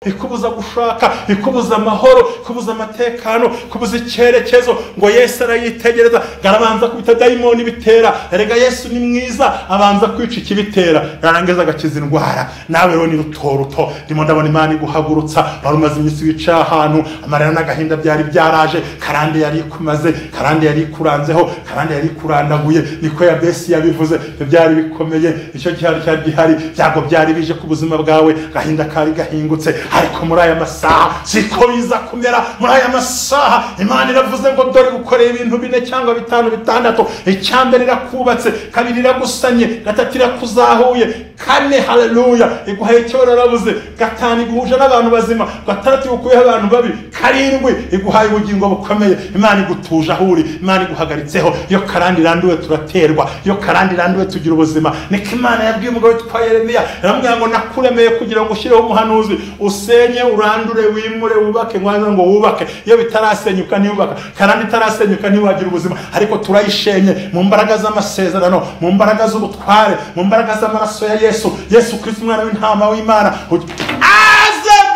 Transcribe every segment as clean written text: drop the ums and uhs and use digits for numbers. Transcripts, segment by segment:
ikubuza gushaka, ikubuza amahoro, ikubuza amatekano, ikubuza icyerekezo. Ngo Yesu arayitegereza, garabanza kubita dayimoni bitera. Erega Yesu ni mwiza, abanza kwica ikibitera, yarangiza agakiza indwara. Nawe rero ni ruto ndimo ndabona Imana iguhagurutsa. Wari umaze iminsi wicaye ahantu, amarira n'agahinda byari byaraje, karande yari ikumaze, karande yari ikuranzeho, karande yari ikurandaguye. Niko Yabesi yabivuze, byari bikomeye. Icyo cyari gihari, byago byari bije ku buzima bwawe, gahinda kari gahingutse. Ariko muri aya masaha siko biza kumera. Muri aya masaha Imana iravuze ngo dore gukorera ibintu 4 cyangwa 5 6. Icyambere irakubatse, kabiri iragusanye, gatatu irakuzahuye, 4 haleluya iguhe icyo rarabuze, 5 iguhuje n'abantu bazima, 6 igukuyeho abantu babi, 7 iguhaye ubugingo bukomeye. Imana igutuje ahuri, Imana iguhagaritseho. Iyo karande iranduwe turaterwa, iyo karande iranduwe tugira ubuzima. Niko Imana yabwiye umugabo witwa Yeremiya, aramubwira ngo nakuremeye kugira ngo ushyireho umuhanuzi, usenye, urandure, wimure, wubake. Ngwanza ngo wubake. Iyo bitarasenyuka ntiyubaka, karande itarasenyuka ntiwagira ubuzima. Ariko turayishenye mu mbaraga z'amasezerano, mu mbaraga z'ubutware, mu mbaraga z'amaraso ya Yesu Kristo, umwana w'intama w'Imana.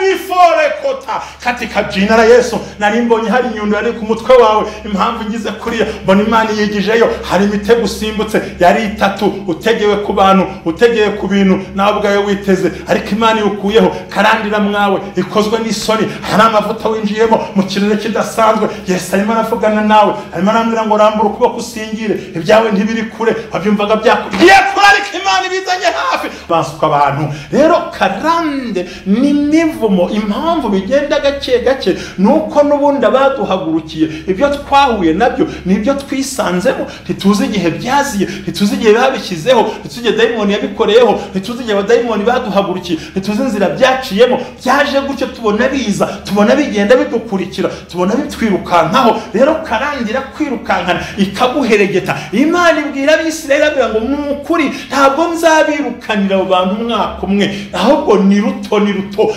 Before kota katika jina la Yesu. Nari mbonye hari inyundo yari ku mutwe wawe, impamvu ngize kuriya mbona Imana yigijeyo. Hari imitego usimbutse yari 3, utegewe ku bantu, utegewe ku bintu nawe ubwawe witeze, ariko Imana yukuyeho. Karandira mwawe ikozwe n'isoni, hari amavuta winjiyemo mu kirere kidasanzwe. Yesu arimo aravugana nawe, arimo arambwira ngo rambura ukuboko usingire, ibyawe ntibiri kure. Wabyumvaga byakugiye kure, ariko Imana ibizanye hafi. Basuka abantu rero. Karande ni imivumo. Impamvu bigenda gake nuko nubundi abaduhagurukiye ibyo twahuye nabyo nibyo twisanzemo. Ntituzi igihe byaziye, ntituzi igihe babishyizeho, ntituzi igihe dayimoni yabikoreyeho, ntituzi igihe abadayimoni baduhagurukiye, ntituzi inzira byaciyemo. Byaje gutyo, tubona biza, tubona bigenda bidukurikira, tubona bitwirukankaho. Rero karandira kwirukankana ikaguheregeta. Imana ibwira Abisirayeli avuga ngo n'ukuri ntabwo nzabirukanira abo bantu umwaka umwe, ahubwo ni ruto.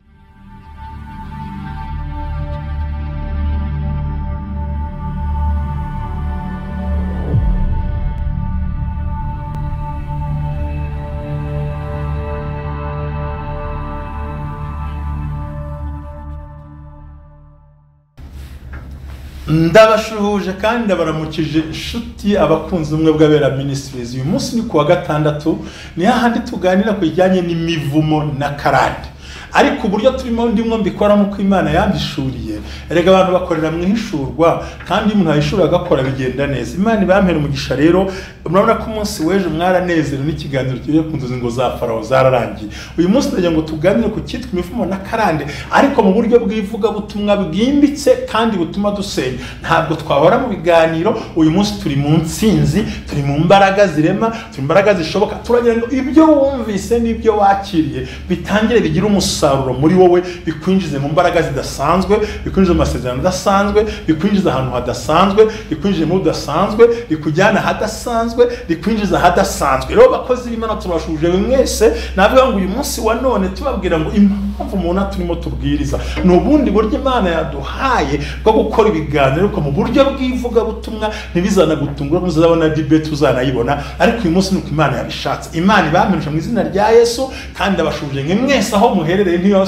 Ndabashuhuje kandi ndabaramukije Nshuti abakunzi umwe bw'abera ministries. Uyu munsi ni kuwa gatandatu, ni hahandi tuganira ku bijyanye n'imivumo na karande. Ariko uburyo turimo ndimwo mbikora mu Imana yambishuriye. Erega abantu bakorera mu ihishurwa, kandi umuntu ayishura agakora bigenda neza. Imana ibampera umugisha. Rero murabona ko umunsi weje mwaranezerewe n'ikiganiro kigiye ku nzozi ngo za Farawo zararangiye. Uyu munsi ndagira ngo tuganire ku cyitwa imivumo na karande, ariko mu buryo bw'ivuga butumwa bwimbitse kandi butuma dusenya. Ntabwo twahora mu biganiro. Uyu munsi turi mu nsinzi, turi mu mbaraga zirema, turi mu mbaraga zishoboka. Turagira ngo ibyo wumvise n'ibyo wakiriye bitangire bigira umusaruro muri wowe, bikwinjize mu mbaraga zidasanzwe, bikwinjize mu masezerano adasanzwe, bikwinjize ahantu hadasanzwe, bikwinjize mu udasanzwe, bikujyana hadasanzwe, bikwinjiza hadasanzwe. Rero bakozi b'Imana turashuje mwese. Navuga ngo uyu munsi wa none tubabwira ngo impamvu umuntu turimo tubwiriza ni ubundi buryo Imana yaduhaye bwo gukora ibiganiro ko mu buryo bw'ivuga butumwa ntibizana gutungura, muzabona debate uzanayibona. Ariko uyu munsi nuko Imana yabishatse. Imana ibamenyesha mu izina rya Yesu, kandi abashuje mwe mwese aho muherereye. Niyo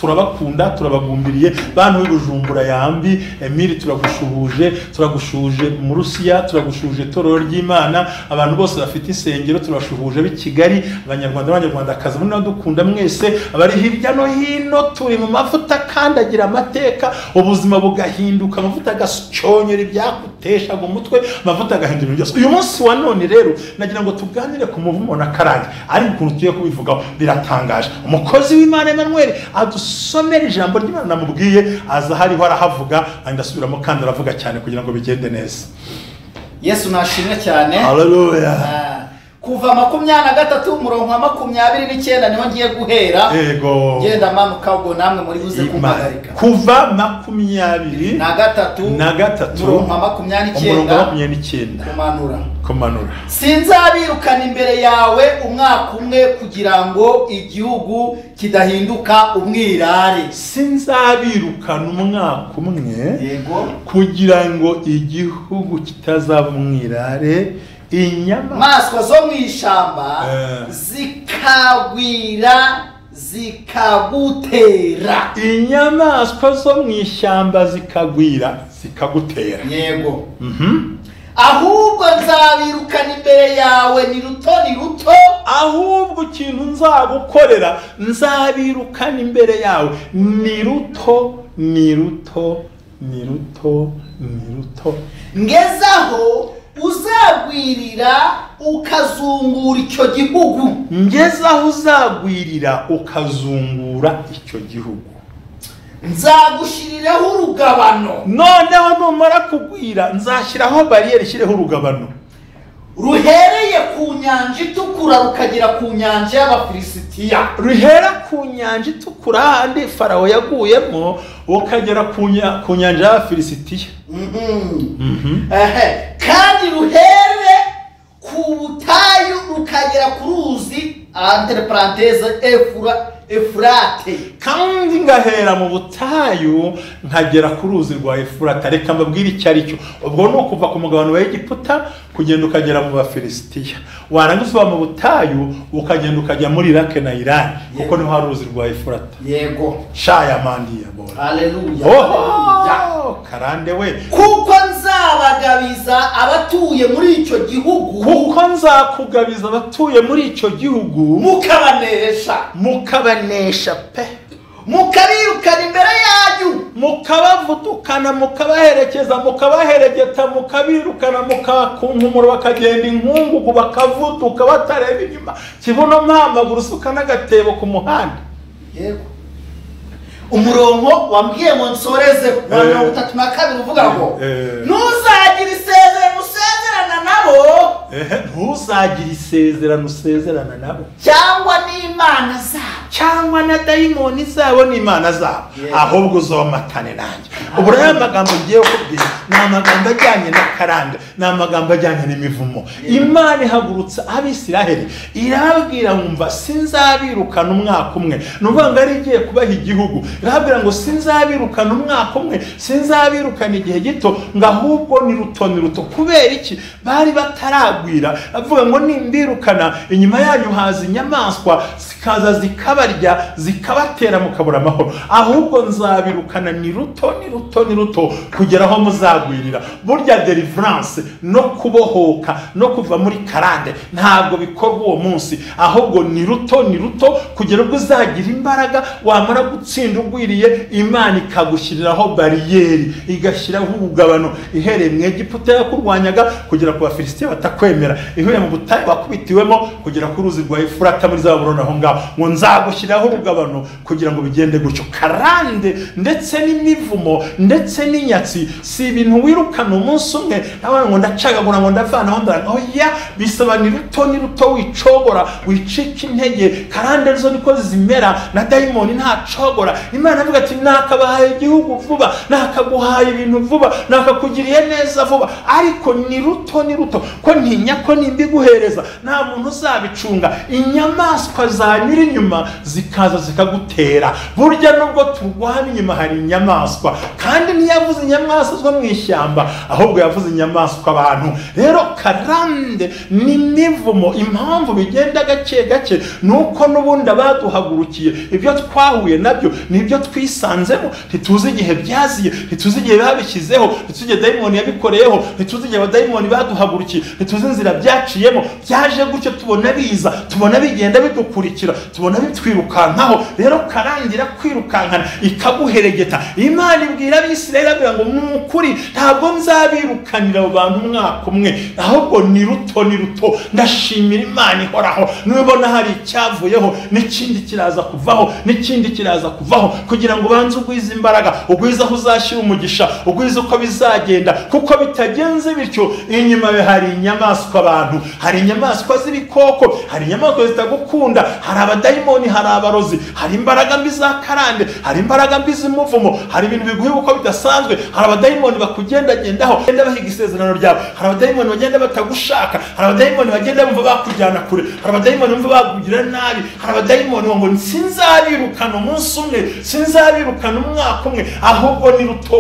turabakunda, turabagumbiriye. Bantu b'Ibujumbura yambi Emile, turagushuje mu Rusiya, turagushuje Torero ry'Imana, abantu bose bafite insengero turashuhuje. b'i Kigali, abanyarwandakazi muri dukunda mwese, abari hirya no hino. Turi mu mavuta kandi agira amateka, ubuzima bugahinduka. Amavuta agacyonyera ibyakuteshaga umutwe, amavuta agahindura byose. Uyu munsi wa none rero nagira ngo tuganire ku muvumo na karande, ariko ukuntu tugiye kubivugaho biratangaje. Umukozi w'Imana Emmanuel adusomera ijambo ry'Imana namubwiye, aza hariho arahavuga, ndasubiramo kandi aravuga cyane kugira ngo bigende neza. Yesu nashimwe cyane. Haleluya. Kuva 23 umurongo wa 29 niho ngiye guhera. Yego. Genda manuka ubwo namwe muri buze kumpagarika. Kuva 23 umurongo wa 29 kumanura. Sinzabirukana imbere yawe umwaka umwe kugira ngo igihugu kidahinduka umwirare. Sinzabirukana umwaka umwe. Yego. Kugira ngo igihugu kitazaba umwirare. Inyamaswa zo mu ishamba zikagwira zikagutera. Inyamaswa zo mu ishyamba zikagwira zikagutera. Yego. Ahubwo nzabirukana imbere yawe ni ruto ni ruto. Ahubwo ikintu nzagukorera nzabirukana imbere yawe ni ruto ni ruto ni ruto ni ruto. Ngezaho uzagwirira ukazungura icyo gihugu. Ngezaho uzagwirira ukazungura icyo gihugu. Nzagushiriraho urugabano. Noneho numara kugwira nzashyiraho bariyeri ishyireho urugabano ruhereye ku nyanja itukura rukagera ku nyanja y'Abafilisitiya. Ruhera ku nyanja itukura handi Farawo yaguyemo ukagera ku nyanja y'Abafilisitiya. Kandi ruhere ku butayu rukagera ku ruzi entre parenthèse Efurate. Kandi ngahera mu butayu nkagera ku ruzi rwa Efurate. Reka mbabwire icyo ari cyo. Ubwo ni ukuva ku mugabane wa Egiputa kugenda ukagera mu Bafilisitiya. Warangiza mu butayu ukagenda ukajya muri Iraq na Iran kuko niho hari uruzi rwa Efurate. Yego. Shaya mandiya bora. Haleluya. Karande we. Kuko nzabagabiza abatuye muri icyo gihugu. Kuko nzakugabiza abatuye muri icyo gihugu. Mukabanesha pe. Mukabirukana imbere yanyu. Mukabavudukana mukabaherekeza mukabaheregeta mukabirukana mukakunkumura bakagenda inkungugu bakavuduka batareba inyuma. Kibuno mpamaguru suka n'agatebo ku muhanda. Yego. Umurongo wambwiye mu nsoreze wa 32 uvuga ngo ntuzagira isezerano usezerana nabo. Ntuzagira isezerano usezerana nabo. Cyangwa n'imana zabo. Cyangwa na dayimoni zabo n'imana zabo. Ahubwo uzomatane nanjye. Ubu rero amagambo ngiye kubwira ni amagambo ajyanye na Karande, ni amagambo ajyanye n'imivumo. Imana ihagurutsa Abisiraheli irabwira ngumva sinzabirukana umwaka umwe. Nuvuga ngo ari igiye kubaha igihugu. Irabwira ngo sinzabirukana umwaka umwe, sinzabirukana igihe gito, ngo ahubwo ni ruto kubera iki? Bari bataragwira. Avuga ngo nimbirukana inyuma yanyu haza inyamaswa zikaza zikabarya zikabatera mukabura amahoro. Ahubwo nzabirukana ni ruto kugera aho muzagwirira. Burya deliverance no kubohoka no kuva muri Karande ntabwo bikorwa uwo munsi, ahubwo ni ruto kugera ubwo uzagira imbaraga wamara gutsinda ugwiriye Imana ikagushyiriraho bariyeri igashyiraho ubugabano ihereye mu Egiputa yakurwanyaga kugera ku Bafilisitiya batakwemera, ihuye mu butayu wakubitiwemo kugera ku ruzi rwa Efurata muri Zabuloni aho ngaho, ngo nzagushyiraho urugabano kugira ngo bigende gutyo. Karande ndetse n'imivumo ndetse n'inyatsi si ibintu wirukana umunsi umwe nawe ngo ndacagagura ngo ndavanaho ndaraga. Oya, bisaba ni ruto wicogora wicika intege. Karande zo niko zimera na dayimoni ntacogora. Imana avuga ati nakabahaye igihugu vuba, nakaguhaye ibintu vuba, nakakugiriye neza vuba, ariko ni ruto ko ntinya ko nimbiguhereza nta muntu uzabicunga. Inyamaswa zanyura inyuma zikaza zikagutera. Burya nubwo turwana inyuma hari inyamaswa, kandi ntiyavuze inyamaswa zo mu ishyamba ahubwo yavuze inyamaswa abantu. Rero Karande n'imivumo impamvu bigenda gake nuko nubundi abaduhagurukiye ibyo twahuye nabyo nibyo twisanzemo. Ntituzi igihe byaziye, ntituzi igihe babishyizeho, ntituzi igihe dayimoni yabikoreyeho, ntituzi igihe abadayimoni baduhagurukiye, ntituzi inzira byaciyemo. Byaje gutyo tubona biza, tubona bigenda bidukurikira, tubona bitwirukankaho. Rero Karande irakwirukankana ikaguheregeta. Imana ibwira Abisirayeli avuga ngo n'ukuri ntabwo nzabirukanira abo bantu umwaka umwe, ahubwo ni ruto. Ndashimira Imana ihoraho. Nubona hari icyavuyeho n'ikindi kiraza kuvaho kugira ngo banze ugwize imbaraga, ugwize aho uzashyira umugisha, ugwize uko bizagenda. Kuko bitagenze bityo inyuma hari inyamaswa abantu, hari inyamaswa z'ibikoko, hari inyamaswa zitagukunda, hari abadayimoni, hari abarozi, hari imbaraga mbi za Karande, hari imbaraga mbi z'umuvumo, hari ibintu biguye uko bidasanzwe, hari abadayimoni bakugendagendaho bagenda bahiga isezerano ryawe, hari abadayimoni bagenda batagushaka, hari abadayimoni bagenda bumva bakujyana kure, hari abadayimoni bumva bakugira nabi, hari abadayimoni ngo sinzabirukana umunsi umwe, sinzabirukana umwaka umwe, ahubwo ni ruto.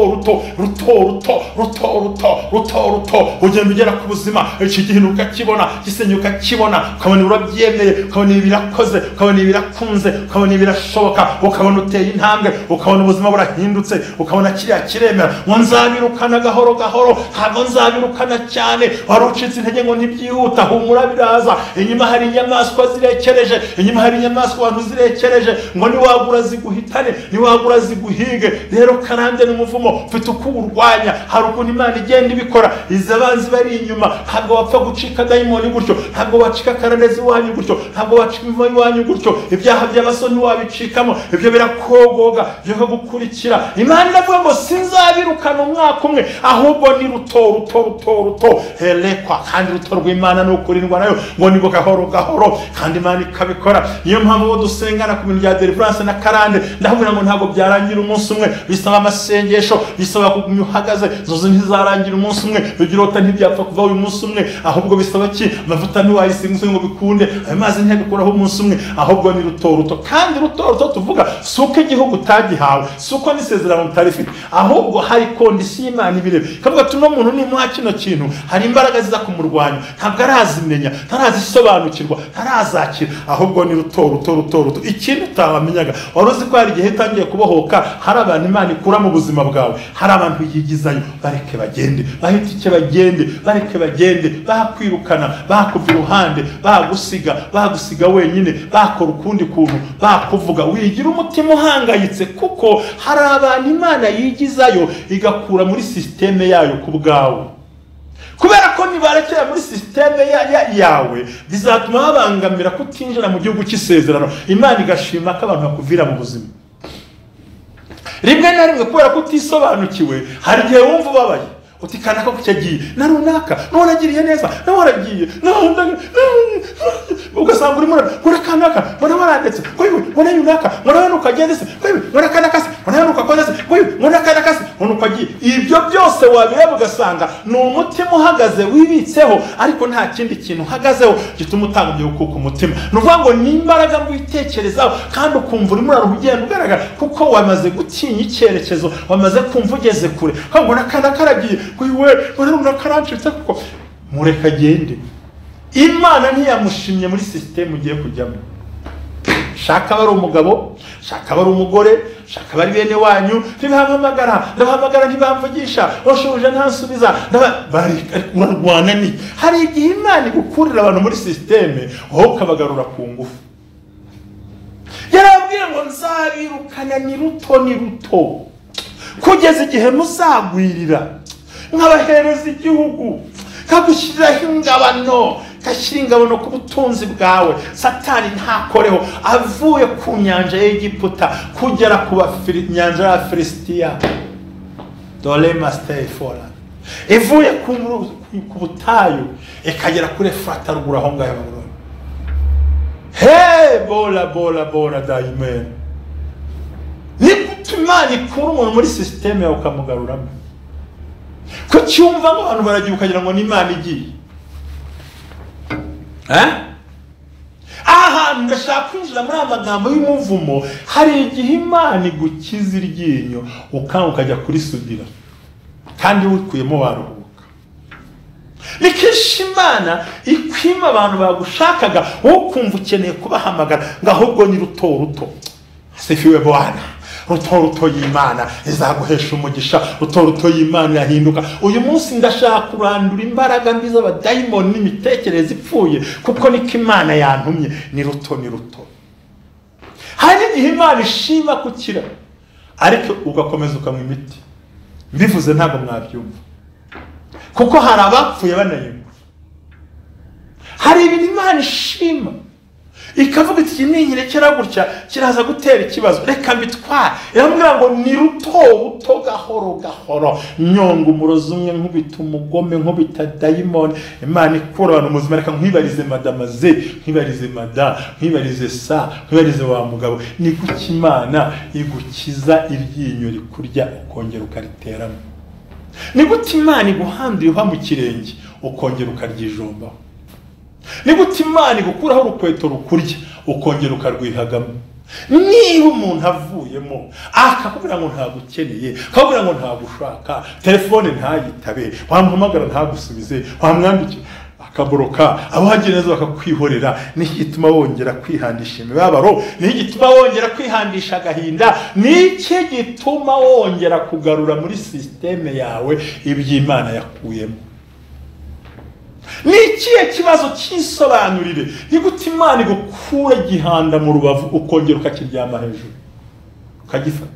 Ugenda ugera ku buzima iki gihe ukakibona, gisenye ukakibona, ukabona urabyemeye, ukabona birakoze, ukabona birakunze. birakunze, ukabona birashoboka, ukabona uteye intambwe, ukabona ubuzima burahindutse, ukabona kiriya kiremera, ngo nzabirukana gahoro gahoro, ntabwo nzabirukana cyane, wari ucitse intege ngo ntibyihuta, humura biraza, inyuma hari inyamaswa zirekereje, inyuma hari inyamaswa abantu zirekereje, ngo niwagura ziguhitane, niwagura ziguhige. Rero karande n'umuvumo ufite uko urwanya, hari ukuntu Imana igenda ibikora. Izi abanzi bari inyuma, ntabwo wapfa gucika dayimoni gutyo, ntabwo wacika karande z'iwanyu gutyo, ntabwo wacika imivumo y'iwanyu gutyo, ibyaha by'abasoni wabicikamo, ibyo birakogoga, byo gukurikira. Imana iravuga ngo sinzabirukana umwaka umwe, ahubwo ni ruto helekwa, kandi ruto rw'Imana ni ukurindwa nayo, ngo ni gahoro gahoro, kandi Imana ikabikora. Niyo mpamvu dusengana ku bintu bya deliverance na karande, ndavuga ngo ntabwo byarangira umunsi umwe, bisaba amasengesho, bisaba kugumya uhagaze, zozo ntizarangira umunsi umwe, bigirota ntibyapfa kuva uyu munsi umwe, ahubwo bisaba ki amavuta ntiwayisinga ngo bikunde, ayo mazi ntiyabikuraho umunsi umwe, ahubwo ni ruto. Kandi ruto tuvuga si uko igihugu utagihawe, si uko n'isezerano utarifite, ahubwo hari kondisiyo Imana ibireba, ikavuga ati uno muntu nimuha kino kintu, hari imbaraga ziza kumurwanya, ntabwo arazimenya, ntarazisobanukirwa, ntarazakira, ahubwo ni ruto. Ikintu utamenyaga, wari uzi ko hari igihe itangiye kubohoka, hari abantu Imana ikura mu buzima bwawe, hari abantu yigizayo, bareke bagende, bahitike bagende, bareke bagende, bakwirukana, bakuva iruhande, bagusiga wenyine, bakora ukundi kuntu, bakuvuga. Wigira umutima uhangayitse, kuko hari abantu Imana yigizayo igakura muri systeme yayo ku bwawe, kubera ko nibarekera muri systeme yawe bizatuma babangamira kutinjira mu gihugu cy'isezerano. Imana igashima ko abantu bakuvira mu buzima. Rimwe na rimwe kubera ko utisobanukiwe, hari igihe wumva ubabaye, utikana ko kucyagiye na runaka, none agiriye neza, nawe waragiye, ugasanga uri murakanaka, mbona warandetse, mbona yunaka, mbona nukagendese, mbona kanaka se, mbona nukakozese, mbona kanaka se, mbona ukagiye. Ibyo byose wabireba ugasanga ni umutima uhagaze wibitseho, ariko nta kindi kintu uhagazeho gituma utangumye kuko umutima. Nuvuga ngo ni imbaraga mu bitekerezaho, kandi ukumva uri muraho ugenda ugaragara, kuko wamaze gutinya icyerekezo, wamaze kumva ugeze kure. Ngo nakanaka aragiye, we karacitse, kuko mureka agende. Imana ntiyamushimye muri system ugiye kujyamo. Shaka bari umugabo, shaka bari umugore, shaka bari bene wanyu, ndabahamagara ntibamvugisha, washuje ntansubiza, bari urarwana ni. Hari igihe Imana igukurira abantu muri system, wowe ukabagarura ku ngufu. Yarabwiye ngo nzabirukana ni ruto, kugeza igihe muzagwirira, nk'abahereza igihugu, kagushyiriraho ingabano, gashyira ingabano ku butunzi bwawe. Satani ntakoreho, avuye ku nyanja y'Egiputa kugera ku nyanja ya Filisitiya, dore mastay fora, ivuye ku butayu ikagera kuri Efurata ruguru aho ngaho Babuloni. Bola dayimene, ni gutuma ikura umuntu muri systeme yawe ukamugaruramo. Ko cyumva ngo abantu baragiye ukagira ngo ni Imana igiye. Aha ndashaka kwinjira muri amagambo y'umuvumo. Hari igihe Imana igukiza iryinyo ukajya kuri sudira, kandi wikuyemo waruhuka. Nikishi Imana ikwima abantu bagushakaga, wowe kumva ukeneye kubahamagara, ngo ahubwo ni ruto. Sifiwe Bwana. Ruto y'Imana izaguhesha umugisha, ruto y'Imana yahinduka. Uyu munsi ndashaka kurandura imbaraga mbi z'abadayimoni n'imitekerereze ipfuye, kuko niko Imana yantumye. Ni ruto. Hari igihe Imana ishima kukira, ariko ugakomeza ukamwa imiti. Mbivuze ntabwo mwabyumva, kuko hari abapfuye banayumva. Hari ibintu Imana ishima, ikavuga iti ninyirekera gutya kiraza gutera ikibazo, reka mbitware. Iramubwira ngo ni ruto gahoro, nyonga umurozi umwe, nkubita umugome, nkubita dayimoni. Imana ikura abantu muzima. Reka nkwibarize madamaze, nkwibarize mada, nkwibarize sa, nkwibarize wa mugabo, ni kuki Imana igukiza iryinyo rikurya ukongera ukariteramo? Ni gute Imana iguhanduye uva mu kirenge ukongera ukaryijombaho? Ni gute Imana igukuraho urukweto rukurya ukongera ukarwihagamo? Niba umuntu avuyemo akakubwira ngo ntagukeneye, akakubwira ngo ntagushaka, telefone ntayitabe, wamuhamagara ntagusubize, wamwandikira, akaboroka abo hageneza bakakwihorera. Ni gituma wongera kwihandisha imibabaro, ni gituma wongera kwihandisha agahinda, ni gituma wongera kugarura muri systeme yawe iby'Imana yakuyemo. Ni ikihe kibazo cy'insobanurire? Ni gute Imana igukura gihanda mu rubavu ukongera ukakiryama hejuru ukagifata?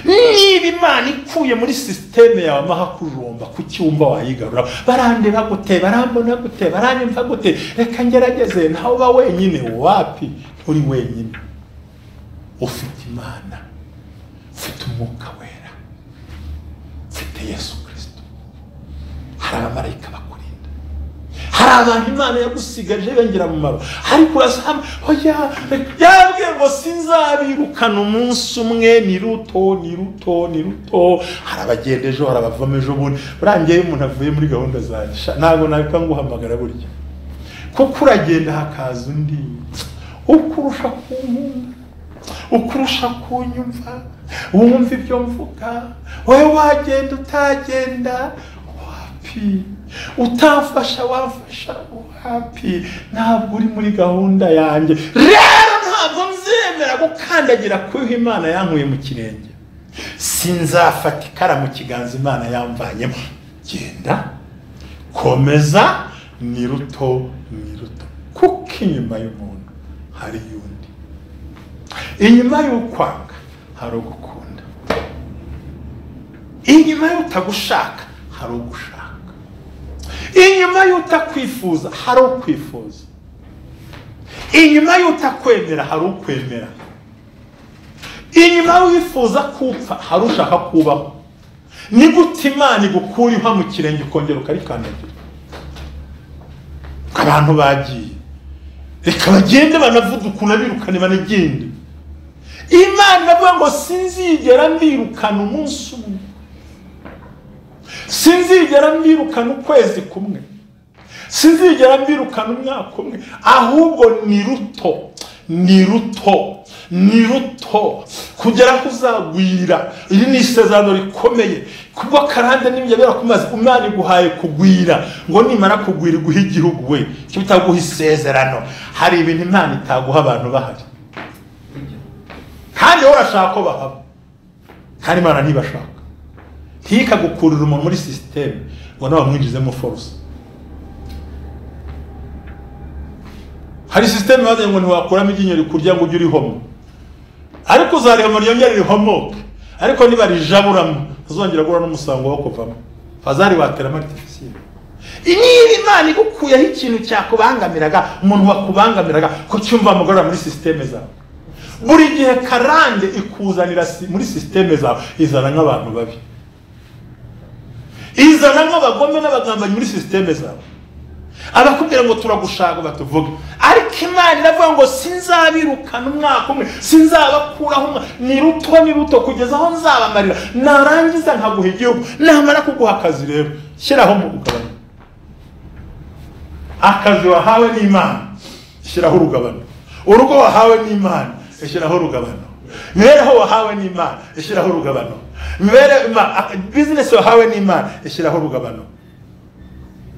Niba Imana ikuye muri systeme yawe amahakujomba, kucyumva wayigarura? Barandeba gute, barambona gute, baranyumva gute, reka ngerageze. Ntawe uba wenyine. Wapi? uri wenyine. Ufite Imana, ufite Umwuka Wera, ufite Yesu Kristo. Hari abamarayika bakurinda, hari abantu Imana yagusigaje bengera mu maro. Ariko urasama oya, yabwiye ngo sinzabirukana umunsi umwe. Ni ruto. Hari abagenda ejo, hari abavamo ejo bundi. Burangiye umuntu avuye muri gahunda zanjye, ntabwo nabika nguhamagara burya, kuko uragenda hakaza undi ukurusha kunkunda, ukurusha kunyumva, wumva ibyo mvuga. Wowe wagenda utagenda, wapi? Utamfasha wamfasha, wapi? Ntabwo uri muri gahunda yanjye. Rero ntabwo nzemera gukandagira kuho Imana yankuye mu kirenge. Sinzafata ikara mu kiganza Imana yamvanyemo. Genda, komeza, ni ruto. Kuko inyuma y'umuntu hari yundi. Inyuma y'ukwanga hari ugukunda. Inyuma y'utagushaka hari ugushaka. Inyuma y'utakwifuza hari ukwifuza. Inyuma y'utakwemera hari ukwemera. Inyuma y'uwifuza kupfa hari ushaka kubaho. Ni gute Imana igukura mu kirenge ukongera ukarikandagira? Abantu bagiye, reka bagende banavuduka, unabirukane banagende. Imana avuga ngo sinzigera mbirukana umunsi umwe, sinzigera mbirukana ukwezi kumwe, sinzigera mbirukana umwaka umwe. Ahubwo ni ruto kugera kuzagwira. Iri ni isezerano rikomeye, kubwo Karande n'ibyo bera kumaze. Imana iguhaye kugwira, ngo nimara kugwira iguha igihugu. We cyo bitaguha isezerano. Hari ibintu Imana itaguha abantu bahari, kandi wowe urashaka ko bahaba, kandi Imana ntibashaka. Ntikagukurira umuntu muri systeme ngo nawe mwinjizemo force. Hari systeme bavuze ngo ntiwakuramo iryinyo rikurya ngo ujye urihomo, ariko uzareba ryongera rihomoke. Ariko niba rijaburamo uzongera gura n'umusango wo kuvamo. Fazari watera artificiel. Niba Imana igukuyeho ikintu cyakubangamiraga, umuntu wakubangamiraga, ko cyumva amugora muri systeme zawe. Buri gihe Karande ikuzanira muri systeme zawe izana nk'abantu babi, izana nk'abagome n'abagambanyi muri systeme zawe. Abakubwira ngo turagushaka batuvuga, ariko Imana iravuga ngo sinzabirukana umwaka umwe, sinzabakuraho umwaka. Ni ruto kugeza aho nzabamarira, narangiza nkaguha igihugu. Namara kuguha akazi rero shyiraho mu rugabano. Akazi wahawe n'Imana, shyiraho urugabano. Urugo wahawe n'Imana, shyiraho urugabano. Mibereho wahawe n'Imana, shyiraho urugabano. Business wahawe n'Imana, shyiraho urugabano.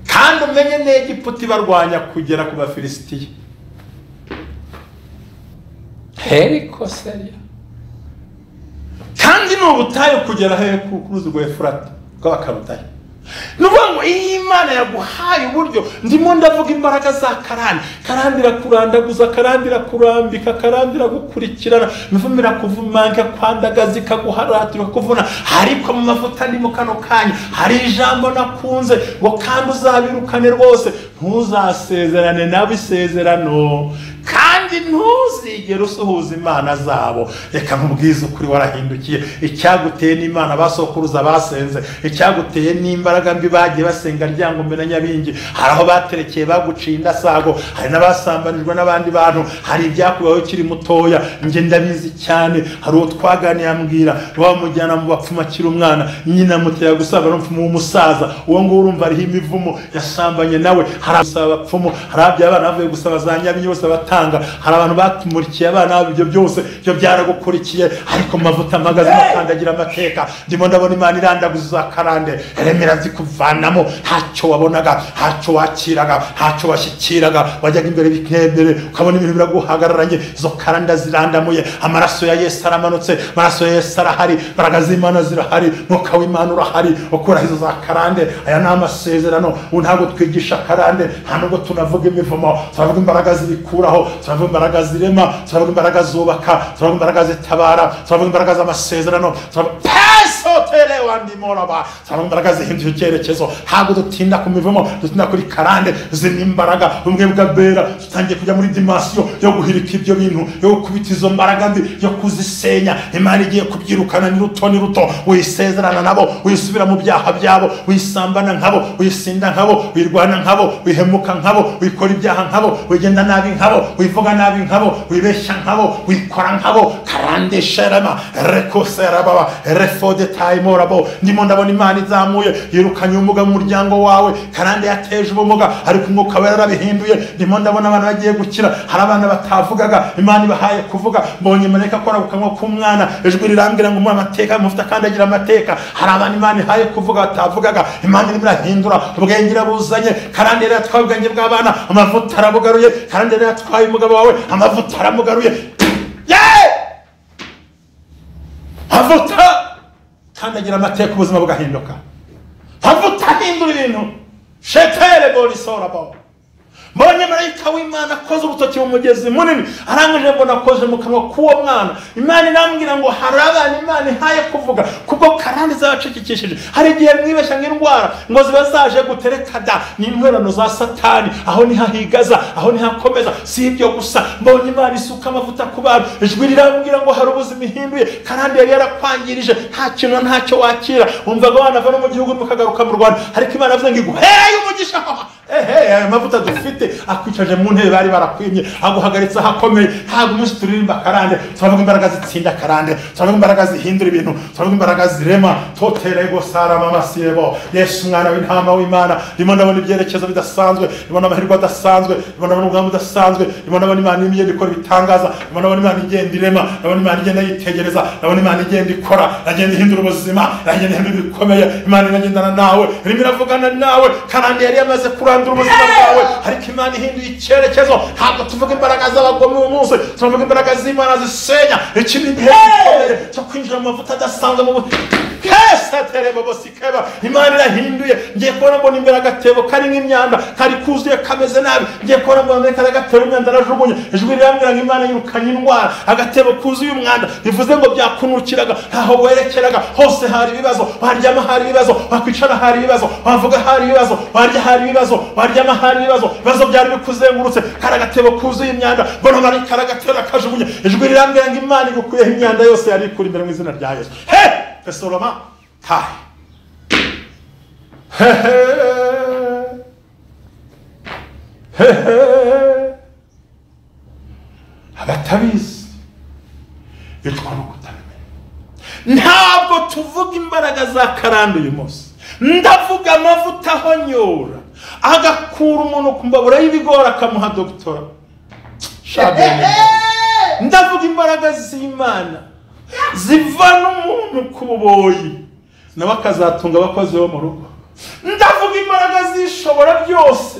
Kandi umenye n'Egiputa barwanya kugera ku Bafilisitiya. Heriko seria. Kandi n'ubutayu kugera he ku ruzi rwa Efurata rw'Abakaludaya. Nuvuga ngo Imana yaguhaye uburyo. Ndimo ndavuga imbaraga za Karande. Karande irakurandaguza, Karande irakurambika, Karande iragukurikirana. Imivumo irakuvumanga, kwandagaza ikaguharatira kuvuna. Ariko mu mavuta ndi mu kano kanya hari ijambo nakunze ngo kandi uzabirukane rwose, ntuzasezerane nabo isezerano, kandi ntuzigere usuhuza Imana zabo. Reka nkubwize ukuri, warahindukiye. Icyaguteye n'Imana basokuruza basenze, icyaguteye n'imbaraga mbi bagiye basenga ryangombe na nyabingi. Hari aho baterekeye baguciye indasago, hari n'abasambanijwe n'abandi bantu, hari ibyakubaho kiri mutoya. Nge ndabizi cyane. Hari uwo twaganiye ambwira bamujyana mu bapfuma akiri umwana, nyina muteye gusaba n'umupfumu w'umusaza. Uwo ngo urumva ariho imivumo yasambanye nawe. Hari abasaba bapfumu, hari abya abana bavuye gusaba za nyabingi bose batanga. hari abantu batumurikiye abana babo ibyo byose byo byaragukurikiye ariko mavuta mpagaze makandagira amateka ndimo ndabona Imana irandaguza karande remera zikuvanamo ntacyo wabonaga ntacyo wakiraga ntacyo washyikiraga wajyaga imbere bikembere ukabona ibintu biraguhagararanye zo karanda zirandamuye amaraso ya Yesu aramanutse amaraso ya Yesu arahari imbaraga z'Imana zirahari mwuka w'Imana urahari ukora izo za karande aya ni amasezerano ntabwo twigisha karande nta nubwo tunavuga imivumo turavuga imbaraga zibikuraho turavuga imbaraga zirema turavuga imbaraga zubaka turavuga imbaraga zitabara turavuga imbaraga z'amasezerano turavuga imbaraga zihindura icyerekezo ntabwo dutinda ku mivumo dutinda kuri karande zimwe imbaraga ubumwe bwa bera tutangiye kujya muri dimansiyo yo guhirika ibyo bintu yo gukubita izo mbaraga mbi yo kuzisenya Imana igiye kubyirukana ni ruto wisezerana nabo wisubira mu byaha byabo wisambana nkabo wisinda nkabo wirwana nkabo wihemuka nkabo wikora ibyaha nkabo wigenda nabi nkabo wivuga nabi nkabo wibeshya nkabo wikora nkabo karande sherama rekoserababa refode taimorabo ndimo ndabona Imana izamuye yirukanye umuga mu muryango wawe karande yateje ubumuga ariko umwuka wera arabihinduye ndimo ndabona abantu bagiye gukira hari abana batavugaga Imana ibahaye kuvuga mbonye marayika akora gukanwa k'umwana ijwi rirambwira ngo amateka amavuta akandagira amateka hari abantu Imana ihaye kuvuga batavugaga Imana irimo irahindura ubwenge irabuzanye karande rero yatwaye ubwenge bw'abana amavuta arabugaruye karande rero yatwaye umugabo wawe amavuta aramugaruye amavuta kandagira amateka ubuzima bugahinduka amavuta ahindura ibintu shetere borisorabo mbonye marayika w'Imana akoze urutoki mu mugezi munini arangije mbona akoze mu kanwa k'uwo mwana Imana inambwira ngo hari abana Imana ihaye kuvuga kubwo karande zabacecekesheje hari igihe mwibeshya nk'indwara ngo ziba zaje gutereka da ni intwerano za Satani aho nihahigaza aho nihakomeza si ibyo gusa mbonye Imana isuka amavuta ku bantu ijwi rirambwira ngo hari ubuzima ihinduye karande yari yarakwangirije nta kintu ntacyo wakira wumvaga wanava no mu gihugu mukagaruka mu Rwanda ariko Imana avuze ngo iguhe umugisha amavuta dufite akwicaje mu ntebe bari barakwimye aguhagaritse ahakomeye ntabwo umunsi turirimba karande turavuga imbaraga zitsinda karande turavuga imbaraga zihindura ibintu turavuga imbaraga zirema toterego sarama masiyebo Yesu umwana w'intama w'Imana ndimo ndabona ibyerekezo bidasanzwe ndimo amahirwe adasanzwe ndimo ndabona ubwami budasanzwe ndimo ndabona Imana igenda ikora ibitangaza ndimo ndabona Imana igenda irema ndabona Imana igenda yitegereza ndabona Imana igenda ikora iragenda ihindura ubuzima iragenda ihindura ibikomeye Imana iragendana nawe irimo iravugana nawe karande yari yamaze kurandura ubuzima bwawe ariko Imana ihinduye icyerekezo ntabwo tuvuga imbaraga z'abagome uyu munsi turavuga imbaraga z'Imana zisenya ikindi gihe gikomeye cyo kwinjira mu mavuta adasanzwe mu Imana irahinduye ngiye kubona mbona imbere agatebo kari nk'imyanda kari kuzuye kameze nabi ngiye kubona mbona kari agatebo imyanda arajugunye ijwi rirambwira ngo Imana yirukanye indwara agatebo kuzuye umwanda bivuze ngo byakunukiraga ntaho werekeraga hose hari ibibazo waryama hari ibibazo wakwicara hari ibibazo wavuga hari ibibazo warya hari ibibazo waryama hari ibibazo byari bikuzengurutse kari agatebo kuzuye imyanda mbona mari kari agatebo akajugunye ijwi rirambwira ngo Imana igukuyeho imyanda yose yari ikuri imbere mu izina rya Yesu Soloma kai abatabizi bitwa no kutamenya ntabwo tuvuga imbaraga za karande uyu munsi ndavuga amavuta ahonyora agakura umuntu ku mbabura y'ibigori akamuha doktora ndavuga imbaraga z'Imana zivana umuntu ku buboyi nawe akazatunga abakozi bo mu rugo ndavuga imbaraga zishobora byose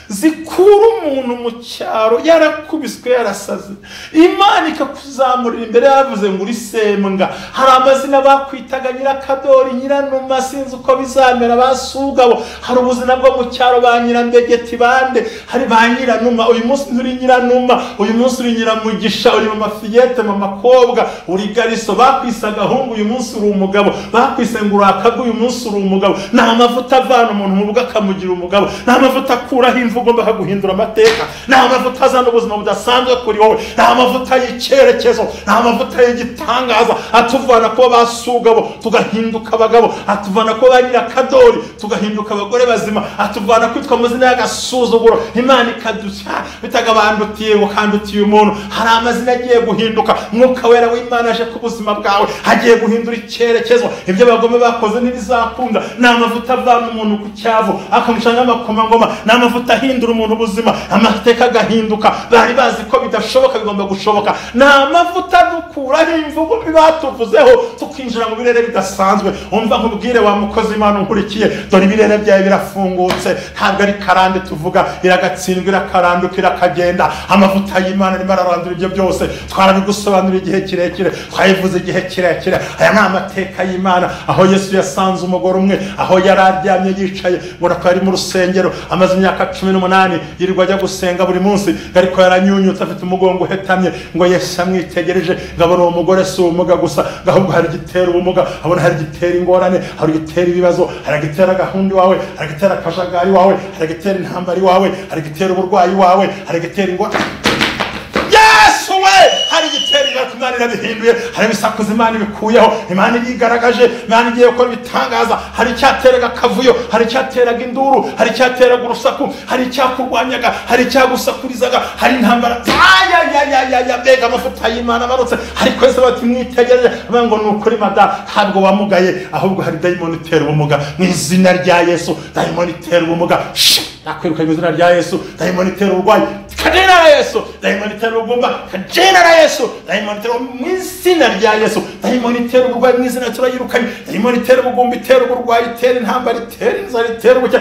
zikura umuntu mu cyaro yarakubiswe yarasaze Imana ikakuzamurira imbere yavuze ngo uri sembwa hari amazina bakwitaga nyirakadori nyiranuma sinzi uko bizamera basugabo hari ubuzina bwo mu cyaro ba nyirambegeti bande hari ba nyiranuma uyu munsi nturi nyiranuma uyu munsi uri nyiramugisha uri mu mafiyete mu makobwa uri gariso bakwisaga hungu uyu munsi uri umugabo bakwise ngo urakaga uyu munsi uri umugabo nta mavuta avana umuntu mu bwo akamugira umugabo nta mavuta akuraho ugomba guhindura amateka nta mavuta azana ubuzima budasanzwe kuri wowe nta mavuta y'icyerekezo nta mavuta y'igitangaza atuvana kuba basugabo tugahinduka abagabo atuvana kuba ba nyirakadori tugahinduka abagore bazima atuvana kwitwa amazina y'agasuzuguro Imana ikadushya bitaga bandutiye ngo kandutiye umuntu hari amazina agiye guhinduka mwuka wera w'Imana aje ku buzima bwawe hagiye guhindura icyerekezo ibyo bagome bakoze ntibizakunda nta mavuta avana umuntu ku cyavu akamushanga amakomangoma nta mavuta agahindura umuntu ubuzima, amateka agahinduka. Bari bazi ko bidashoboka, bigomba gushoboka. Nta mavuta dukuraho imvugo batuvuzeho tukinjira mu birere bidasanzwe. Umva nkubwire wa mukozi Imana unkurikiye, dore ibirere byawe birafungutse. Ntabwo ari karande tuvuga, iragatsindwa, irakaranduka, irakagenda. Amavuta y'Imana arimo ararandura ibyo byose. Twarabigusobanurira igihe kirekire, twayivuze igihe kirekire. Aya ni amateka y'Imana, aho Yesu yasanze umugore umwe aho yari aryamye yicaye, ngo ari mu rusengero amaze imyaka 18 yirirwa ajya gusenga buri munsi, ariko yaranyunyutse afite umugongo uhetamye. Ngo Yesu amwitegereje, ngabona uwo mugore si ubumuga gusa, ahubwo hari igitera ubumuga, abona hari igitera ingorane, hari igitera ibibazo, hari igitera gahunda iwawe, hari igitera akajagari wawe, hari igitera intambara iwawe, hari igitera uburwayi wawe, hari igitera ingorane. Yesu we, hari igitera ingaruka Imana irabihinduye, hari ibisakuza Imana ibikuyeho, Imana irigaragaje, Imana igiye gukora ibitangaza. Hari icyateraga akavuyo, hari icyateraga induru, hari icyateraga urusaku, hari icyakurwanyaga, hari icyagusakurizaga, hari intambara. Mbega amavuta y'Imana amanutse. Ariko Yesu bati mwitegereje, ngo ni ukuri mada, ntabwo wamugaye, ahubwo hari dayimoni itera ubumuga. Mu izina rya Yesu, dayimoni itera ubumuga nakwiruka mu izina rya Yesu. Dayimoni itera uburwayi, kagenda na Yesu. Dayimoni itera ubugumba, kagenda na Yesu. Dayimoni itera mu izina rya Yesu. Dayimoni itera uburwayi mu izina turayirukanye. Dayimoni itera ubugumba, itera uburwayi, itera intambara, itera inzara, itera ubucya.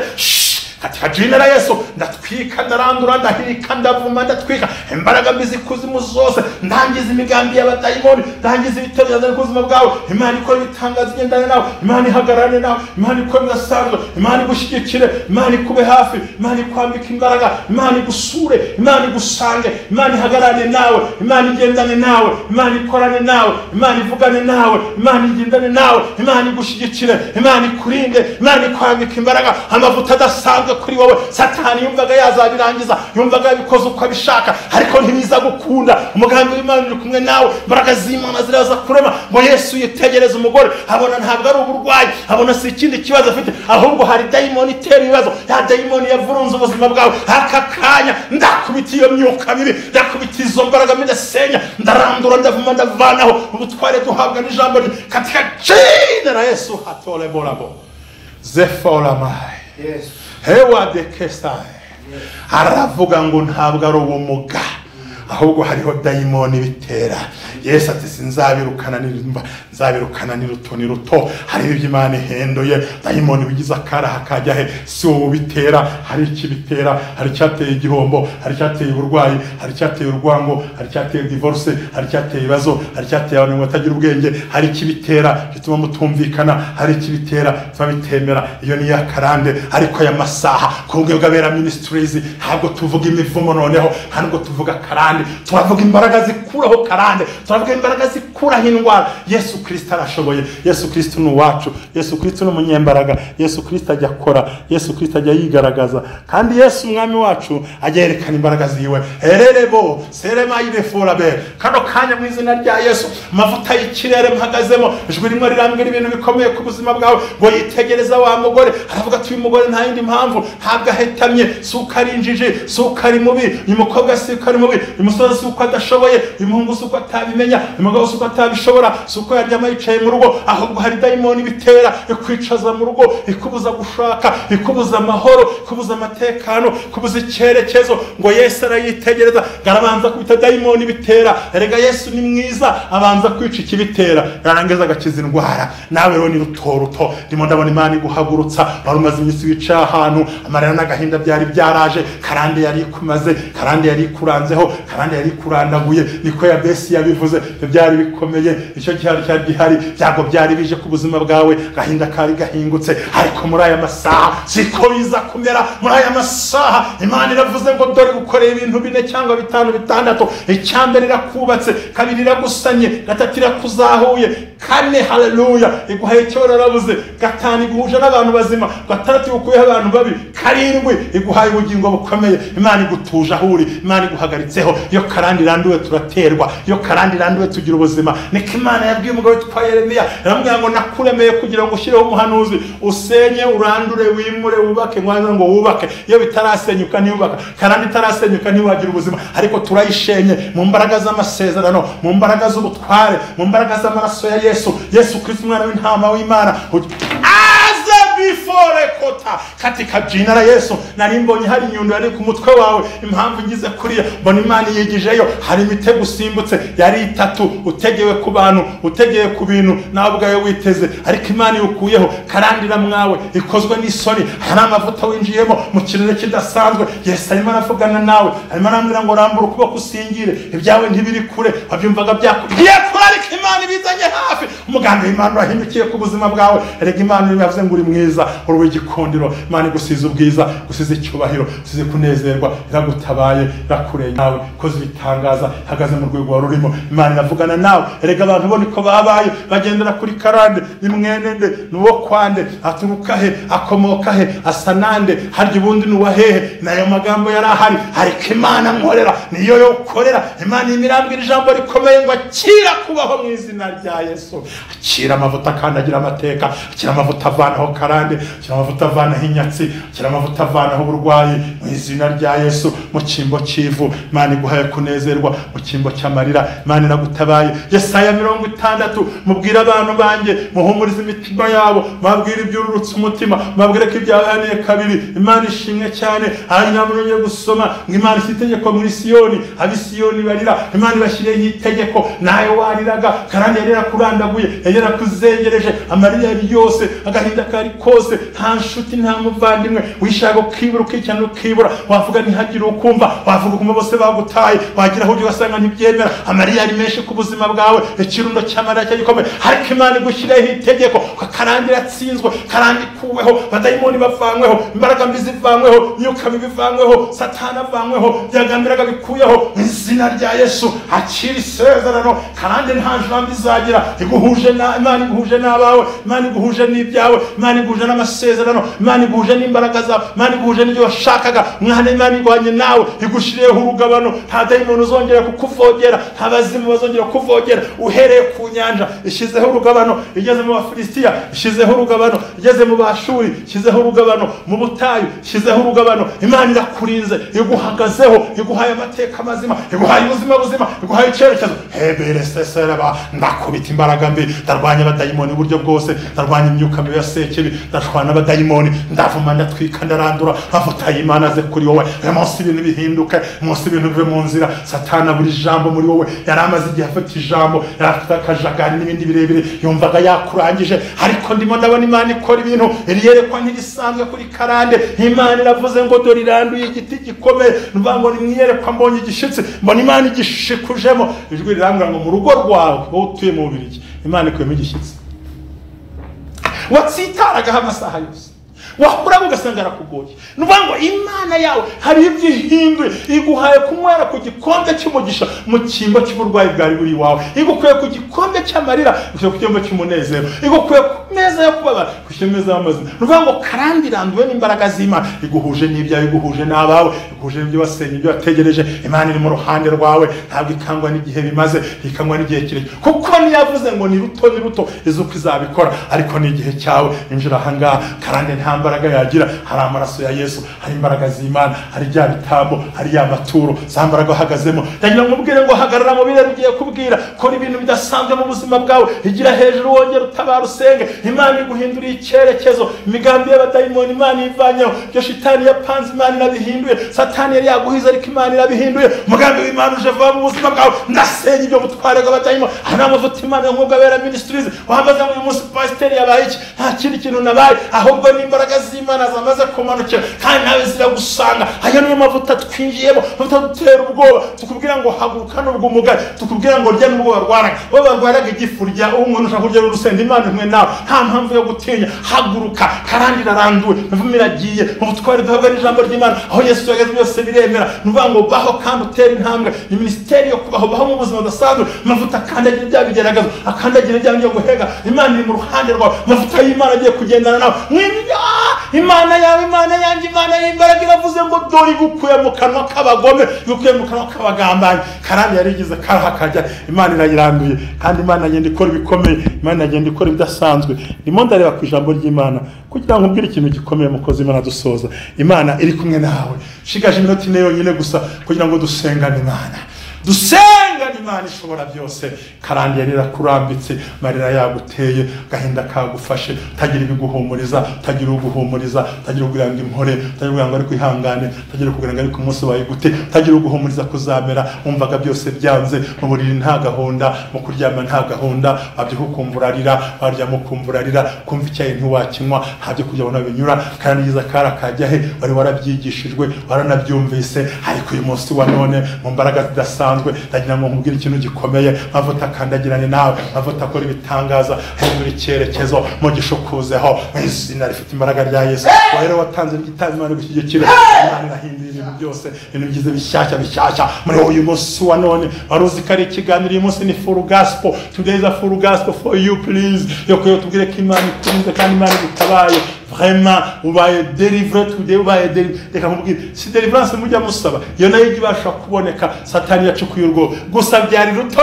Katika jina la Yesu ndatwika, ndarandura, ndahirika, ndavuma, ndatwika imbaraga mbizi kuzimu zose, ndangiza imigambi y'abadayimoni, ndangiza ibitero byazana ubuzima bwawe. Imana ikora ibitangaza igendane nawe, Imana ihagararane nawe, Imana ikora ibidasanzwe, Imana igushyigikire, Imana ikube hafi, Imana ikwambika imbaraga, Imana igusure, Imana igusange, Imana ihagararane nawe, Imana igendane nawe, Imana ikorane nawe, Imana ivugane nawe, Imana igendane nawe, Imana igushyigikire, Imana ikurinde, Imana ikwambika imbaraga. Amavuta adasanzwe kuri wowe. Satani yumvaga yazabirangiza, yumvaga yabikoze uko abishaka, ariko ntibiza gukunda. Umugambi w'Imana uri kumwe nawe, imbaraga z'Imana ziraza kurema. Ngo Yesu yitegereza umugore, abona ntabwo ari uburwayi, abona si ikindi kibazo afite, ahubwo hari dayimoni itera ibibazo. Ya dayimoni yavurunze ubuzima bwawe. Aka kanya ndakubita iyo myuka mibi, ndakubita izo mbaraga midasenya, ndarandura, ndavuma, ndavanaho ubutware duhabwa n'ijambo rye katika jina la Yesu. Hatole bolabo zefolamai. Yes. Hewa de kesai. Aravuga ngo ntabwo ari ubumuga, ahubwo hariho dayimoni bitera. Yesu ati sinzabirukana nirimba, nzabirukana n'irutoni ruto. Hari ibyo Imana ihendoye, dayimoni bigize akaraha kajya he, si wowe bitera. Hari iki bitera, hari cyateye igihombo, hari cyateye uburwayi, hari cyateye urwango, hari cyateye divorce, hari cyateye ibibazo, hari cyateye abantu batagira ubwenge. Hari iki bitera gituma mutumvikana, hari iki bitera tuba bitemera. Iyo ni ya karande. Ariko ya masaha kubwe bw'abera ministries, ntabwo tuvuga imivumo noneho, ntabwo tuvuga karande, turavuga imbaraga zikuraho karande, turavuga imbaraga zikuraho indwara. Yesu Kristo arashoboye, Yesu Kristo ni uwacu, Yesu Kristo ni umunyembaraga, Yesu Kristo ajya akora, Yesu Kristo ajya yigaragaza, kandi Yesu umwami wacu ajya yerekana imbaraga ziwe. Hererebo serema ireforabe. Kano kanya mu izina rya Yesu, amavuta y'ikirere mpagazemo, ijwi rimwe rirambwira ibintu bikomeye ku buzima bwawe. Ngo yitegereza wa mugore, aravuga ati uyu mugore nta yindi mpamvu, ntabwo ahetamye, si uko ari injiji, si uko ari mubi, uyu mukobwa si uko ari mubi, uyu musore si uko adashoboye, uyu muhungu si uko atabimenya, uyu mugabo si uko atabishobora, si uko yaryama yicaye mu rugo, ahubwo hari dayimoni bitera ikwicaza mu rugo, ikubuza gushaka, ikubuza amahoro, ikubuza amatekano, ikubuza icyerekezo. Ngo Yesu arayitegereza, garabanza kubita dayimoni bitera. Erega Yesu ni mwiza, abanza kwica ikibitera, yarangiza agakiza indwara. Nawe rero ni ruto, ndimo ndabona Imana iguhagurutsa. Wari umaze iminsi wicaye ahantu, amarira n'agahinda byari byaraje, karande yari ikumaze, karande yari ikuranzeho, karande yari kurandaguye. Niko ya Besi yabivuze, byari bikomeye, icyo cyari gihari, byago byari bije ku buzima bwawe, gahinda kari gahingutse. Ariko muri aya masaha siko biza kumera. Muri aya masaha Imana iravuze ngo dore gukorera ibintu 4 cyangwa 5 6. Icyambere irakubatse, kabiri iragusanye, gatatu irakuzahuye, kane haleluya iguhe cyo rarabuze, gatanu iguhuje n'abantu bazima, gatandatu igukuyeho abantu babi, karindwi iguhaye ubugingo bukomeye. Imana igutuje ahuri, Imana iguhagaritseho. Iyo karande iranduwe turaterwa, iyo karande iranduwe tugira ubuzima. Niko Imana yabwiye umugabo witwa Yeremiya, yaramubwiye ngo nakuremeye kugira ngo ushyireho umuhanuzi, usenye, urandure, wimure, wubake. Ngwanza ngo wubake, iyo bitarasenyuka ntiyubaka, karande itarasenyuka ntiwagira ubuzima. Ariko turayishenye mu mbaraga z'amasezerano, mu mbaraga z'ubutware, mu mbaraga z'amaraso ya Yesu. Yesu Kristo umwana w'intama w'Imana, aza before kota katika jina la Yesu. Nari mbonye hari inyundo yari ku mutwe wawe, impamvu ngize kuriya mbona Imana yigijeyo, hari imitego usimbutse yari 3 utegewe ku bantu, utegewe ku bintu nawe ubwawe witeze, ariko Imana yukuyeho. Karandira mwawe ikozwe n'isoni, hari amavuta winjiyemo mu kirere kidasanzwe. Yesu arimo aravugana nawe, arimo arambwira ngo rambura ukuboko usingire, ibyawe ntibiri kure, wabyumvaga byakugiye kure, ariko Imana ibizanye hafi. Umugambi w'Imana urahindukiye ku buzima bwawe. Erega Imana yavuze ngo uri mwiza, uri w'igikundiro. Imana igusize ubwiza, gusize icyubahiro, gusize kunezerwa, iragutabaye, irakureye nawe, koze ibitangaza, hagaze mu rwego rurimo. Imana iravugana nawe. Erega abantu bo niko babaye, bagendera kuri Karande. Ni mwene nde, nuwo kwande, aturuka he, akomoka he, asanande, harya ubundi nuwahehe. Nayo magambo yarahari, ariko Imana nkorera niyo yo ukorera. Imana imirambira ijambo rikomeye ngo akira kubaho mu izina rya Yesu. Akira amavuta kandi agira amateka, akira amavuta avanaho karande, akira amavuta avanaho inyatsi, akira amavuta avanaho uburwayi mu izina rya Yesu. Mu cyimbo cy'ivu Imana iguhaye kunezerwa, mu cyimbo cy'amarira Imana iragutabaye. Yesaya 60, mubwira abantu banjye, muhumurize imitima yabo, mabwira ibyururutse umutima, mabwire ko ibyawe haniye kabiri. Imana ishimwe cyane. Hanyuma muronye gusoma ngo Imana itegeko muri Siyoni, abisiyoni barira, Imana ibashyireho itegeko, nayo wariraga. Karande yari yarakurandaguye, yari yarakuzengereje, amarira yari yose, agahinda kari kose, nta nshuti nta muvandimwe, wishaka ukibura ukicana ukibura, wavuga ntihagire ukumva, wavuga ukumva bose bagutaye, wagira aho ujya ugasanga ntibyemera. Amarira yari menshi ku buzima bwawe, ikirundo cy'amarira cyagikomeye, ariko Imana igushyiraho itegeko. Karande yatsinzwe, Karande ikuweho, badayimoni bavanyweho, imbaraga mbi zivanyweho, imyuka mibi ivanyweho, Satani avanyweho, byagambiraga bikuyeho mu izina rya Yesu. Akira isezerano. Karande nta jambo izagira, iguhuje na Imana, iguhuje n'abawe, Imana iguhuje n'ibyawe, Imana iguhuje n'amasezerano, Imana iguhuje n'imbaraga zawe, Imana iguhuje n'ibyo washakaga. Mwana Imana igwanye nawe, igushyiriyeho urugabano. Nta dayimoni uzongera kukuvogera, nta bazimu bazongera kukuvogera. Uhereye ku nyanja ishyizeho urugabano, igeze mu Bafilisitiya ishyizeho urugabano, igeze mu Bashuri ishyizeho urugabano, mu butayu ishyizeho urugabano. Imana irakurinze, iguhagazeho, iguhaye amateka mazima, iguhaye ubuzima buzima, iguhaye icyerekezo. Hebere sesereba, ndakubita imbaraga mbi, ndarwanya abadayimoni uburyo bwose, ndarwanya imyuka mibi ya sekibi, ndashwana abadayimoni, ndavuma ndatwika ndarandura. Amavuta y'Imana aze kuri wowe. Uyu munsi ibintu bihinduke, umunsi ibintu bive mu nzira. Satani buri jambo muri wowe, yari amaze igihe afite ijambo, yari afite akajagari n'ibindi birebire, yumvaga yakurangije, ariko ndimo ndabona Imana ikora ibintu riyerekwa nk'ibisanzwe kuri Karande. Imana iravuze ngo dore iranduye igiti gikomeye, nuvuga ngo nimwiyerekwa mbonye igishitsi, mbona Imana igishikujemo. Ijwi rirambwira ngo mu rugo rwawe wowe utuye mu Bubiligi, Imana ikuyemo igishyitsi. Watsitaragaho amasaha yose, wakura ugasanga arakugoye. Nuvuga ngo Imana yawe hari ibyo ihinduye, iguhaye kunywera ku gikombe cy'umugisha mu cyimbo cy'uburwayi bwari buri wawe, igukuye ku gikombe cy'amarira ku cyimbo cy'umunezero, igukuye ku meza yo kubabara ku meza y'amazina. Nuvuga ngo Karande iranduwe n'imbaraga z'Imana, iguhuje n'ibyawe, iguhuje n'abawe, iguhuje n'ibyo wasenye, ibyo wategereje. Imana iri mu ruhande rwawe, ntabwo ikangwa n'igihe bimaze, ikangwa n'igihe kirekire, kuko niyavuze ngo ni ruto izuko izabikora, ariko ni igihe cyawe. Injira ahangaha. Karande nta mbaraga yagira, hari amaraso ya Yesu, hari imbaraga z'Imana, hari bya bitambo, hari ya maturo, za mbaraga uhagazemo. Ndagira ngo mubwire ngo hagarara mu birere ugiye kubwira, kora ibintu bidasanzwe mu buzima bwawe, igira hejuru, wongera utabara usenge. Imana iguhinduriye icyerekezo, imigambi y'abadayimoni Imana ivanyeho, byo shitani yapanze Imana irabihinduye, Satani yari yaguhize ariko Imana irabihinduye. Umugambi w'Imana uje vuba mu buzima bwawe. Ndasenya ibyo butware bw'abadayimoni. Hari amavuta Imana nk'ubwo abera ministries, wahagaze mu munsi pasiteri yabaye iki, nta kindi kintu nabaye, ahubwo n'imbaraga z'Imana zamaze kumanukira, kandi nawe ziragusanga. Aya niyo mavuta twinjiyemo, mavuta dutera ubwoba, tukubwira ngo haguruka nubwo umugari, tukubwira ngo rya nubwo barwaraga, bo barwaraga igifu rya umuntu ushaka kurya urusenda. Imana imwe nawe, nta mpamvu yo gutinya. Haguruka. Karande iraranduwe, imivumo iragiye, mu butware duhabwa n'ijambo ry'Imana. Aho Yesu yageze byose biremera. Nuvuga ngo baho kandi utera intambwe, ni ministeri yo kubaho, baho mu buzima budasanzwe. Amavuta akandagira ibyaha bigerageza, akandagira ibyaha byo guhega. Imana iri mu ruhande rwawe, amavuta y'Imana agiye kugendana nawe. Imana yawe, Imana yanjye, Imana y'imbaraga iravuze ngo dore igukuye mu kanwa k'abagome, igukuye mu kanwa k'abagambanyi. Karande yarigize karaha kajya, Imana irayiranduye, kandi Imana agenda ikora ibikomeye, Imana agenda ikora ibidasanzwe. Ndimo ndareba ku ijambo ry'Imana kugira ngo mbwire ikintu gikomeye mukozi Imana dusoza. Imana iri kumwe nawe. Shigaje iminota ine yonyine gusa kugira ngo dusengane Imana. Dusenga senga n'Imana ishobora byose. Karande yari irakurambitse, marira yaguteye, gahinda kagufashe, tagira ibiguhumuriza, tagira uguhumuriza, tagira kugira ngo impore, tagira kugira ngo ari kwihangane, tagira kugira ngo ari ku munsi wawe gute, tagira uguhumuriza kuzamera. Umvaga byose byanze, mu buriri nta gahunda, mu kuryama nta gahunda, abyo kukumburarira, baryama kumburarira, kumva icyayi ntiwakinywa, habyo kujya bona binyura. Kandi yiza kara kajya he, wari warabyigishijwe, waranabyumvise. Ariko uyu munsi wa none mu mbaraga zidasanzwe, ndagira ngo nkubwire ikintu gikomeye. Amavuta akandagirane nawe, amavuta akora ibitangaza, hindura icyerekezo, mu gishukuzeho mu izina rifite imbaraga rya Yesu. Rero watanze igitambo Imana gushyigikira, Imana irahindura ibintu byose, ibintu byiza bishyashya muri uyu munsi wa none. Waruzi ko ari ikiganiro uyu munsi ni full gospel. Today is a full gospel for you, please. Yo tubwire ko Imana ikurinze kandi Imana igutabaye. Vraiment, ubaye delivered today, ubaye reka nkubwire, si deliverance mujya musaba, iyo nayo ibasha kuboneka. Satani yacukuye urwo gusa byari ruto.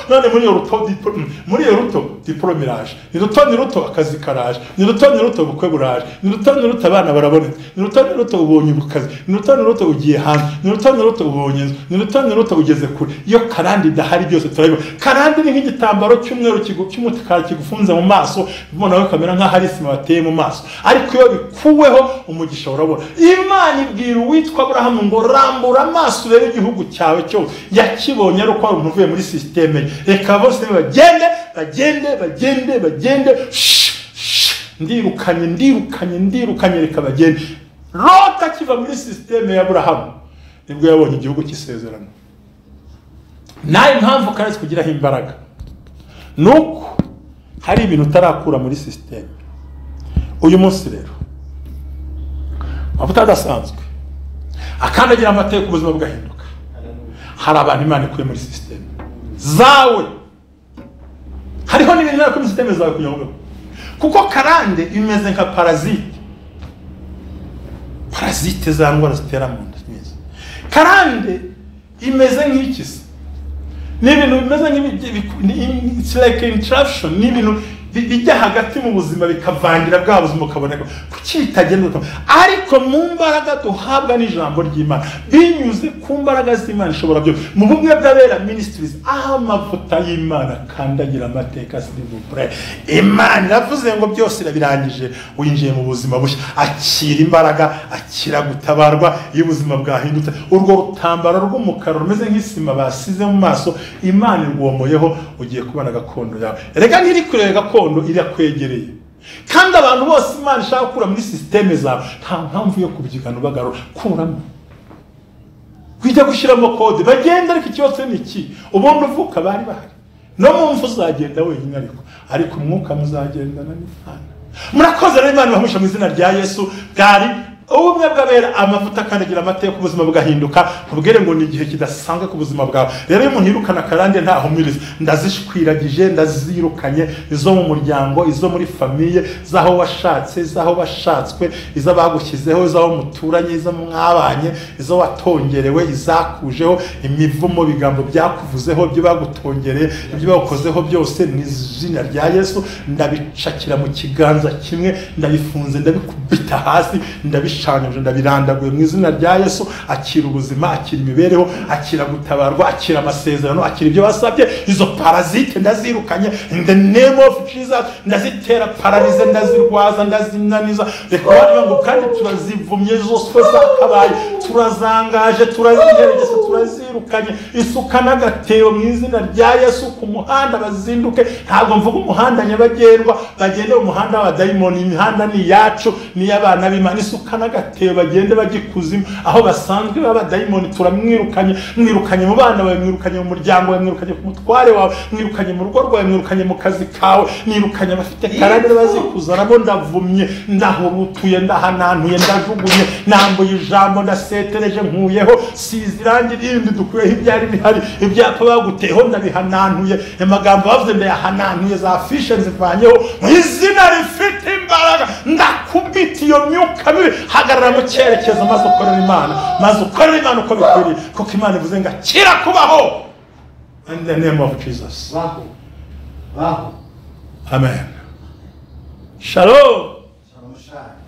None muri iyo ruto diplome iraje, ni ruto akazi karaje, ni ruto ubukwe buraje, ni ruto abana barabonetse, ni ruto ubonye ubukazi, ni ruto ugiye hanze, ni ruto ubonye inzu, ni ruto ugeze kure. Iyo karande idahari byose turabibona. Karande ni nk'igitambaro cy'umweru cy'umutakara kigufunze mu maso, ubona we kamera nka harisima bateye mu maso. Ariko iyo bikuweho umugisha urabona. Imana ibwira uwitwa Abrahamu ngo rambura amaso urebe igihugu cyawe cyose. Yakibonye ari uko ari umuntu uvuye muri systeme. Reka bose bagende. Ndirukanye reka bagende. Rota kiva muri systeme ya Abrahamu nibwo yabonye igihugu cy'isezerano. Naye impamvu kandi kugiraho imbaraga nuko hari ibintu utarakura muri systeme. Uyu munsi rero amavuta adasanzwe akandagira amateka ubuzima bwahinduka. Hari abantu Imana ikuye muri systeme zawe, hariho n'ibintu nako muri systeme zawe kunyonga, kuko karande imeze nka parazite za ndwara zitera mu nda. Karande imeze nk'ikisi, ni ibintu bimeze it's like interruption, ni ibintu bijya hagati mu buzima bikavangira bwa buzima ukaboneka kuki bitagenda. Ariko mu mbaraga duhabwa n'ijambo ry'Imana binyuze ku mbaraga z'Imana ishobora byo mu bumwe bw'abera ministries, amavuta y'Imana kandagira amateka s'il. Imana iravuze ngo byose irabirangije, winjiye mu buzima bushya. Akira imbaraga, akira gutabarwa iyo ubuzima bwahindutse. Urwo rutambaro rw'umukara rumeze nk'isima basize mu maso, Imana irwomoyeho, ugiye kubona gakondo yawe. Reka ntiri kureba gakondo irakwegereye. Kandi abantu bose Imana ishaka gukura muri systeme zawe, nta mpamvu yo kubyigana ubagarura. Kuramo, kujya gushyiramo kode bagenda. Ariko ikibazo ni iki? Ubundi uvuka bari bahari, no mu mvu uzagenda wenyine, ariko umwuka muzagendana n'Imana. Murakoze rero, Imana ibamusha mu izina rya Yesu. Bwari ubumwe bw'abera, amavuta akandagira amateka ubuzima bugahinduka. Kubwire ngo ni igihe kidasanzwe ku buzima bwawe. Rero iyo umuntu yirukana karande ntahumiriza, ndazishwiragije, ndazirukanye, izo mu muryango, izo muri famiye, zaho washatse, zaho washatswe, izo bagushyizeho, izo muturanye, izo mwabanye, izo watongerewe, izakujeho, imivumo, bigambo byakuvuzeho, ibyo bagutongereye, ibyo bagukozeho byose ni izina rya Yesu ndabicakira mu kiganza kimwe, ndabifunze, ndabikubita hasi, ndabishanyuje, ndabirandaguye mu izina rya Yesu. Akira ubuzima, akira imibereho, akira gutabarwa, akira amasezerano, akira ibyo wasabye. Izo parazite ndazirukanye in the name of Jesus. Ndazitera paralize, ndazirwaza, ndazinaniza. Reka bari ngo kandi turazivumye zose zakabaye, turazangaje, turazihereje, turazirukanye. Isuka n'agatebo mu izina rya Yesu ku muhanda bazinduke. Ntabwo mvuga umuhanda nyabagendwa, bagende mu muhanda wa dayimoni. Imihanda ni yacu, ni y'abana b'Imana. Isuka n'agatebo bagende bagikuzimu aho basanzwe baba dayimoni. Turamwirukanye, mwirukanye mu bana bawe, mwirukanye mu muryango wawe, mwirukanye ku mutware wawe, mwirukanye mu rugo rwawe, mwirukanye mu kazi kawe, mwirukanye abafite karande bazikuzanamo. Ndavumye, ndahurutuye, ndahanantuye, ndajugunye, nambuye ijambo, ndasetereje, nkuyeho, size irangi rindi, dukuyeho ibyari bihari, ibyapa baguteyeho ndabihanantuye, amagambo bavuze ndayahanantuye, za fishe nzivanyeho mu izina rifite imbaraga. Ndakubita iyo myuka mibi, hagarara mu cyerekezo maze ukorera Imana, maze ukorera Imana uko bikwiriye, kuko Imana ivuze ngo akira kubaho. In the name of Jesus. Amen. Shalom.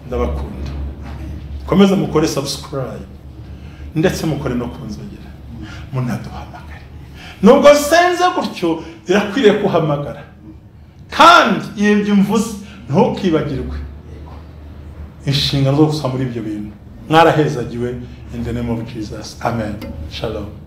Ndabakunda. Komeza mukore subscribe ndetse mukore no kunzogera. munaduhamagare. Nubwo senze gutyo birakwiriye kuhamagara, kandi iyo mvuze ntukibagirwe inshingano zo gusa muri ibyo bintu. Mwarahezagiwe in the name of Jesus. Amen. Shalom.